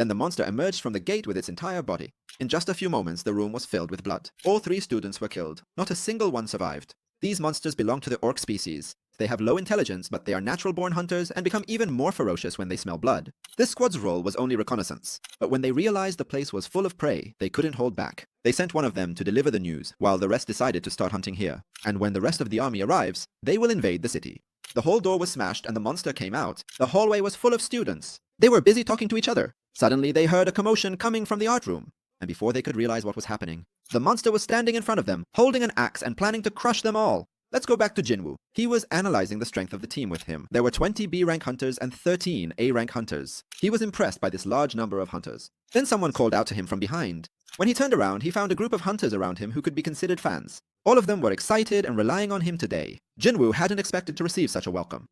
Then the monster emerged from the gate with its entire body. In just a few moments, the room was filled with blood. All 3 students were killed. Not a single one survived. These monsters belong to the orc species. They have low intelligence, but they are natural-born hunters and become even more ferocious when they smell blood. This squad's role was only reconnaissance, but when they realized the place was full of prey, they couldn't hold back. They sent one of them to deliver the news, while the rest decided to start hunting here. And when the rest of the army arrives, they will invade the city. The whole door was smashed and the monster came out. The hallway was full of students. They were busy talking to each other. Suddenly, they heard a commotion coming from the art room. And before they could realize what was happening, the monster was standing in front of them, holding an axe and planning to crush them all. Let's go back to Jin-Woo. He was analyzing the strength of the team with him. There were 20 B-rank hunters and 13 A-rank hunters. He was impressed by this large number of hunters. Then someone called out to him from behind. When he turned around, he found a group of hunters around him who could be considered fans. All of them were excited and relying on him today. Jin-Woo hadn't expected to receive such a welcome.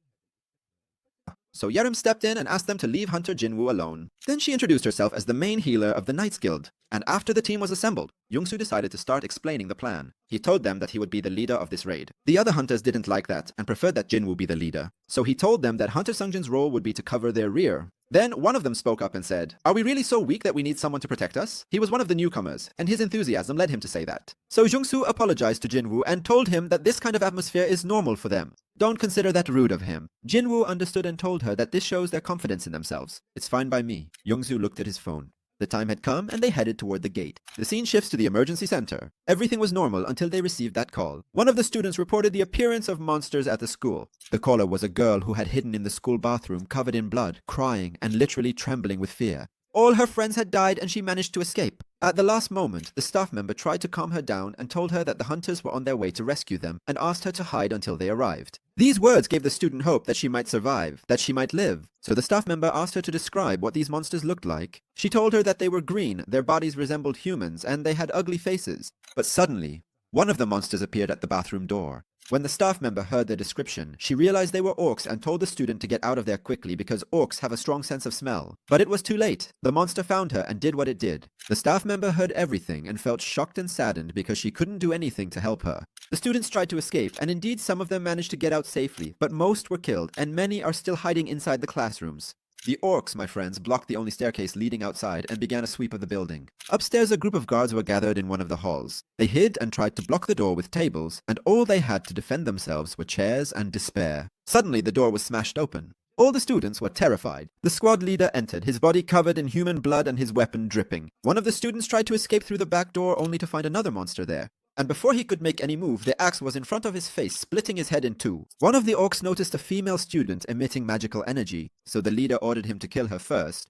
So Yerim stepped in and asked them to leave Hunter Jin-Woo alone. Then she introduced herself as the main healer of the Knights Guild. And after the team was assembled, Young-soo decided to start explaining the plan. He told them that he would be the leader of this raid. The other hunters didn't like that and preferred that Jin-Woo be the leader. So he told them that Hunter Sung-jin's role would be to cover their rear. Then one of them spoke up and said, "Are we really so weak that we need someone to protect us?" He was one of the newcomers, and his enthusiasm led him to say that. So Jung-soo apologized to Jin-Woo and told him that this kind of atmosphere is normal for them. Don't consider that rude of him. Jin-Woo understood and told her that this shows their confidence in themselves. It's fine by me. Young-soo looked at his phone. The time had come and they headed toward the gate. The scene shifts to the emergency center. Everything was normal until they received that call. One of the students reported the appearance of monsters at the school. The caller was a girl who had hidden in the school bathroom, covered in blood, crying and literally trembling with fear. All her friends had died and she managed to escape. At the last moment, the staff member tried to calm her down and told her that the hunters were on their way to rescue them and asked her to hide until they arrived. These words gave the student hope that she might survive, that she might live. So the staff member asked her to describe what these monsters looked like. She told her that they were green, their bodies resembled humans, and they had ugly faces. But suddenly, one of the monsters appeared at the bathroom door. When the staff member heard their description, she realized they were orcs and told the student to get out of there quickly because orcs have a strong sense of smell. But it was too late. The monster found her and did what it did. The staff member heard everything and felt shocked and saddened because she couldn't do anything to help her. The students tried to escape, and indeed some of them managed to get out safely, but most were killed, and many are still hiding inside the classrooms. The orcs, my friends, blocked the only staircase leading outside and began a sweep of the building. Upstairs, a group of guards were gathered in one of the halls. They hid and tried to block the door with tables, and all they had to defend themselves were chairs and despair. Suddenly, the door was smashed open. All the students were terrified. The squad leader entered, his body covered in human blood and his weapon dripping. One of the students tried to escape through the back door only to find another monster there. And before he could make any move, the axe was in front of his face, splitting his head in two. One of the orcs noticed a female student emitting magical energy, so the leader ordered him to kill her first,